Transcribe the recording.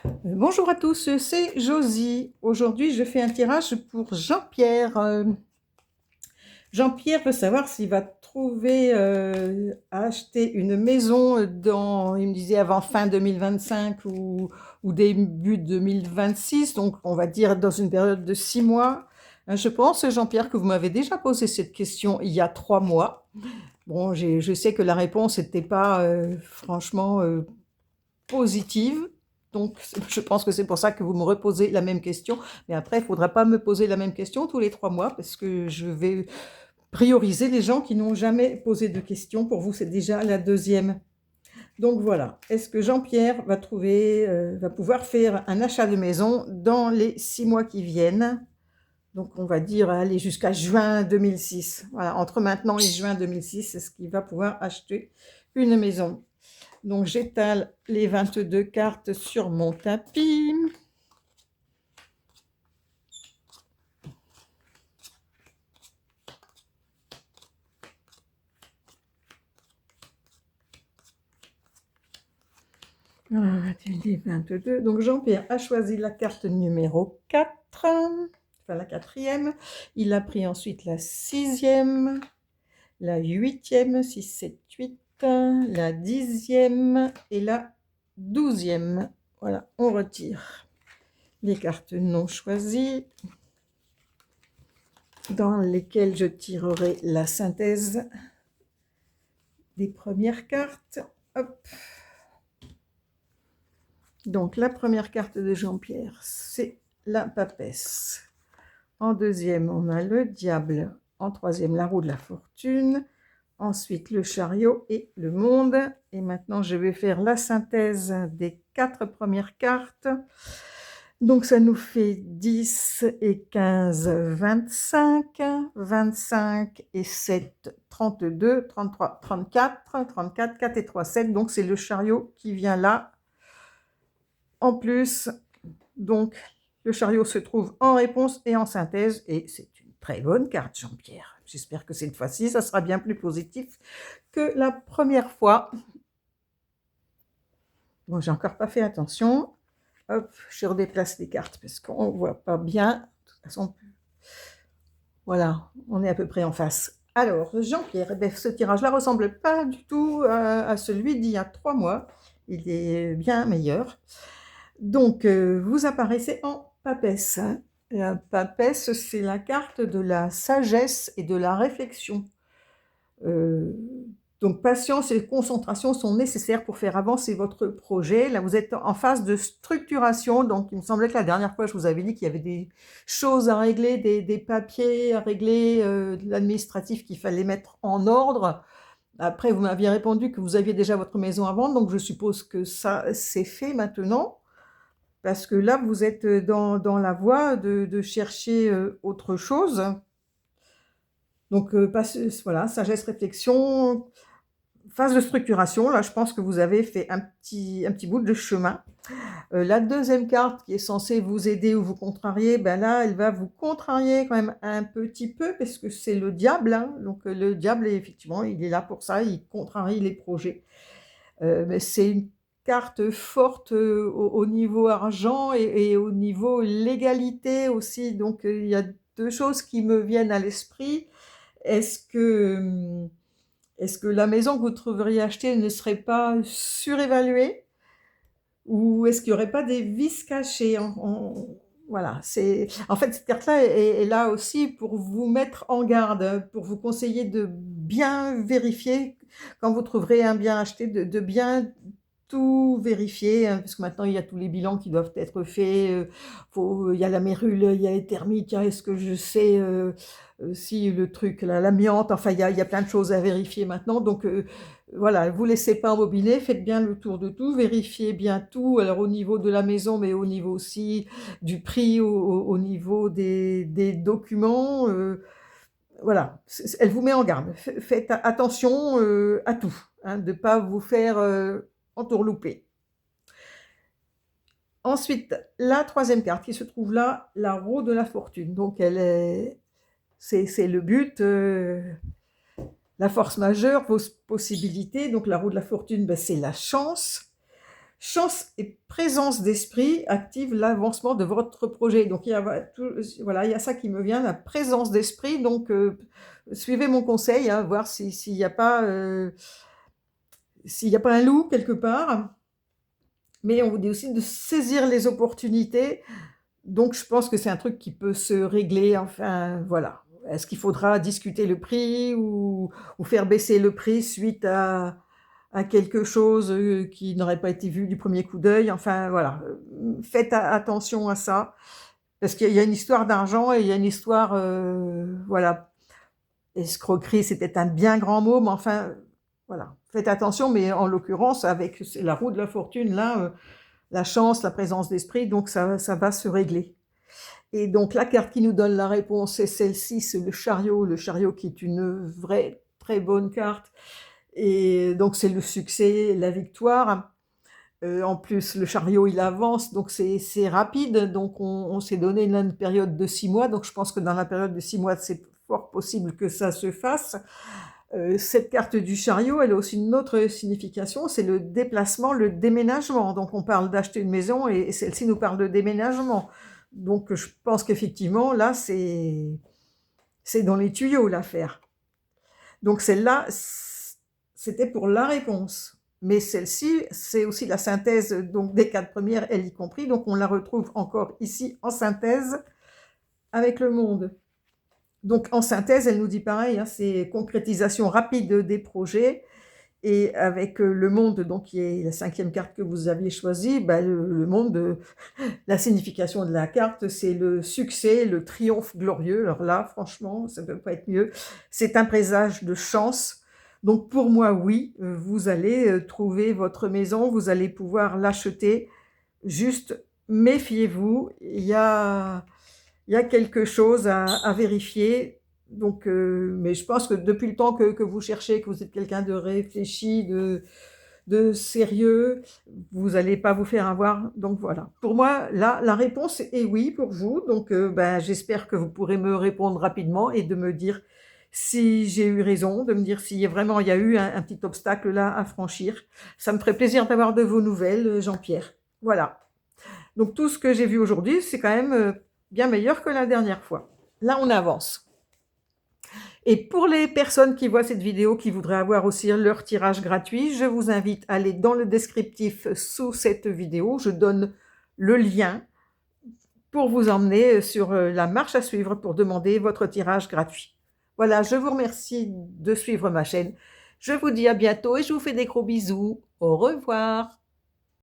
Bonjour à tous, c'est Josie. Aujourd'hui, je fais un tirage pour Jean-Pierre. Jean-Pierre veut savoir s'il va trouver à acheter une maison dans, il me disait avant fin 2025 ou début 2026, donc on va dire dans une période de 6 mois. Je pense, Jean-Pierre, que vous m'avez déjà posé cette question il y a 3 mois. Bon, je sais que la réponse n'était pas franchement positive. Donc, je pense que c'est pour ça que vous me reposez la même question. Mais après, il ne faudra pas me poser la même question tous les 3 mois parce que je vais prioriser les gens qui n'ont jamais posé de questions. Pour vous, c'est déjà la deuxième. Donc voilà. Est-ce que Jean-Pierre va pouvoir faire un achat de maison dans les 6 mois qui viennent? Donc, on va dire aller jusqu'à juin 2006. Voilà, entre maintenant et juin 2006, est-ce qu'il va pouvoir acheter une maison? Donc, j'étale les 22 cartes sur mon tapis. Les 22. Donc, Jean-Pierre a choisi la carte numéro 4, enfin la quatrième. Il a pris ensuite la sixième, la huitième, 6, 7, 8, la dixième et la 12e. Voilà, on retire les cartes non choisies, dans lesquelles je tirerai la synthèse des premières cartes. Hop. Donc, la première carte de Jean-Pierre, c'est la papesse. En deuxième, on a le diable. En troisième, la roue de la fortune. Ensuite, le chariot et le monde. Et maintenant, je vais faire la synthèse des 4 premières cartes. Donc, ça nous fait 10 et 15, 25. 25 et 7, 32. 33, 34. 34, 4 et 3, 7. Donc, c'est le chariot qui vient là. En plus, donc, le chariot se trouve en réponse et en synthèse, et c'est une très bonne carte, Jean-Pierre. J'espère que cette fois-ci, ça sera bien plus positif que la première fois. Bon, j'ai encore pas fait attention. Hop, je redéplace les cartes parce qu'on ne voit pas bien. De toute façon, voilà, on est à peu près en face. Alors, Jean-Pierre, eh bien, ce tirage-là ne ressemble pas du tout à celui d'il y a 3 mois. Il est bien meilleur. Donc, vous apparaissez en papesse. La papesse, c'est la carte de la sagesse et de la réflexion. Donc, patience et concentration sont nécessaires pour faire avancer votre projet. Là, vous êtes en phase de structuration. Donc, il me semblait que la dernière fois, je vous avais dit qu'il y avait des choses à régler, des papiers à régler, de l'administratif qu'il fallait mettre en ordre. Après, vous m'aviez répondu que vous aviez déjà votre maison à vendre. Donc, je suppose que ça, c'est fait maintenant. Parce que là, vous êtes dans la voie de chercher autre chose. Donc, voilà, sagesse, réflexion, phase de structuration. Là, je pense que vous avez fait un petit bout de chemin. La deuxième carte qui est censée vous aider ou vous contrarier, ben là, elle va vous contrarier quand même un petit peu parce que c'est le diable. Hein. Donc, le diable, effectivement, il est là pour ça, il contrarie les projets. Mais c'est une carte forte au niveau argent et au niveau légalité aussi. Donc, il y a 2 choses qui me viennent à l'esprit. Est-ce que, est-ce que la maison que vous trouveriez achetée ne serait pas surévaluée? Ou est-ce qu'il n'y aurait pas des vices cachés? Voilà, en fait, cette carte-là est là aussi pour vous mettre en garde, pour vous conseiller de bien vérifier quand vous trouverez un bien acheté, de bien tout vérifier, hein, parce que maintenant il y a tous les bilans qui doivent être faits. Il y a la mérule, il y a les termites, est-ce que je sais si le truc, l'amiante, enfin il y a plein de choses à vérifier maintenant. Donc voilà, vous laissez pas embobiner, faites bien le tour de tout, vérifiez bien tout. Alors au niveau de la maison, mais au niveau aussi du prix, au niveau des documents. Voilà, elle vous met en garde. Faites attention à tout, hein, de ne pas vous faire entourlouper. Ensuite, la troisième carte qui se trouve là, la roue de la fortune. Donc, c'est le but, la force majeure, vos possibilités. Donc, la roue de la fortune, ben, c'est la chance. chance et présence d'esprit activent l'avancement de votre projet. Donc il y a voilà, il y a ça qui me vient, la présence d'esprit. Donc suivez mon conseil, hein, voir s'il n'y a pas un loup quelque part. Mais on vous dit aussi de saisir les opportunités. Donc je pense que c'est un truc qui peut se régler, enfin voilà. Est-ce qu'il faudra discuter le prix ou faire baisser le prix suite à quelque chose qui n'aurait pas été vu du premier coup d'œil? Enfin voilà, faites attention à ça, parce qu'il y a une histoire d'argent et il y a une histoire, voilà, escroquerie, c'est peut-être un bien grand mot, mais enfin voilà, faites attention, mais en l'occurrence, avec la roue de la fortune, là, la chance, la présence d'esprit, donc ça va se régler. Et donc la carte qui nous donne la réponse, c'est celle-ci, c'est le chariot qui est une vraie très bonne carte. Et donc c'est le succès, la victoire. En plus, le chariot, il avance, donc c'est rapide. Donc on s'est donné là une période de 6 mois. Donc je pense que dans la période de 6 mois, c'est fort possible que ça se fasse. Cette carte du chariot, elle a aussi une autre signification, c'est le déplacement, le déménagement. Donc on parle d'acheter une maison et celle-ci nous parle de déménagement. Donc je pense qu'effectivement, là, c'est dans les tuyaux l'affaire. Donc celle-là, c'était pour la réponse. Mais celle-ci, c'est aussi la synthèse donc, des 4 premières, elle y compris. Donc on la retrouve encore ici en synthèse avec le monde. Donc en synthèse, elle nous dit pareil, hein, c'est concrétisation rapide des projets. Et avec le monde, donc qui est la 5e carte que vous aviez choisie, bah, le monde, la signification de la carte, c'est le succès, le triomphe glorieux. Alors là, franchement, ça ne peut pas être mieux. C'est un présage de chance. Donc pour moi, oui, vous allez trouver votre maison, vous allez pouvoir l'acheter. Juste méfiez-vous, il y a quelque chose à vérifier. Donc, mais je pense que depuis le temps que vous cherchez, que vous êtes quelqu'un de réfléchi, de sérieux, vous n'allez pas vous faire avoir. Donc voilà. Pour moi, là, la réponse est oui pour vous. Donc, ben, j'espère que vous pourrez me répondre rapidement et de me dire si j'ai eu raison, de me dire si vraiment il y a eu un petit obstacle là à franchir. Ça me ferait plaisir d'avoir de vos nouvelles, Jean-Pierre. Voilà. Donc tout ce que j'ai vu aujourd'hui, c'est quand même bien meilleur que la dernière fois. Là, on avance. Et pour les personnes qui voient cette vidéo, qui voudraient avoir aussi leur tirage gratuit, je vous invite à aller dans le descriptif sous cette vidéo. Je donne le lien pour vous emmener sur la marche à suivre pour demander votre tirage gratuit. Voilà, je vous remercie de suivre ma chaîne. Je vous dis à bientôt et je vous fais des gros bisous. Au revoir.